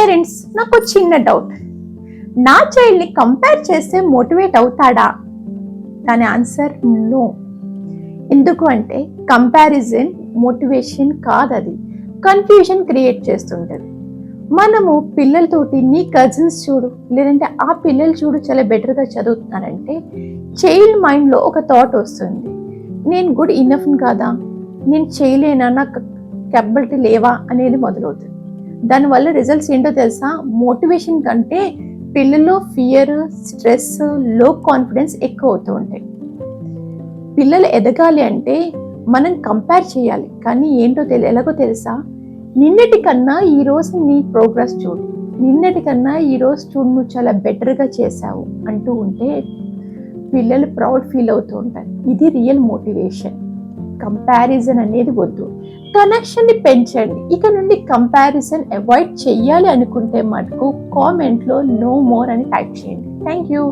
Parents, నాకు చిన్న doubt. నా చైల్డ్ని కంపేర్ చేస్తే మోటివేట్ అవుతాడా? దాని ఆన్సర్ నో. ఎందుకు అంటే కంపారిజన్ మోటివేషన్ కాదు, అది కన్ఫ్యూజన్ క్రియేట్ చేస్తుంటది. మనము పిల్లలతోటి నీ కజిన్స్ చూడు, లేదంటే ఆ పిల్లలు చూడు చాలా బెటర్గా చదువుతున్నారంటే చైల్డ్ మైండ్లో ఒక థాట్ వస్తుంది, నేను గుడ్ ఇనఫ్ కాదా, నేను చేయలేనా, నాకు కెపబిలిటీ లేవా అనేది మొదలవుతుంది. దానివల్ల రిజల్ట్స్ ఏంటో తెలుసా? మోటివేషన్ కంటే పిల్లల్లో ఫియర్, స్ట్రెస్, లో కాన్ఫిడెన్స్ ఎక్కువ అవుతూ ఉంటాయి. పిల్లలు ఎదగాలి అంటే మనం కంపేర్ చేయాలి, కానీ ఏంటో ఎలాగో తెలుసా? నిన్నటి కన్నా ఈరోజు నీ ప్రోగ్రెస్ చూడు, నిన్నటి కన్నా ఈరోజు చూడు నువ్వు చాలా బెటర్గా చేసావు అంటూ ఉంటే పిల్లలు ప్రౌడ్ ఫీల్ అవుతూ ఉంటారు. ఇది రియల్ మోటివేషన్. కంపారిజన్ అనేది వద్దు, కనెక్షన్ని పెంచండి. ఇక నుండి కంపారిజన్ అవాయిడ్ చెయ్యాలి అనుకుంటే మటుకు కామెంట్లో నో మోర్ అని టైప్ చేయండి. Thank you.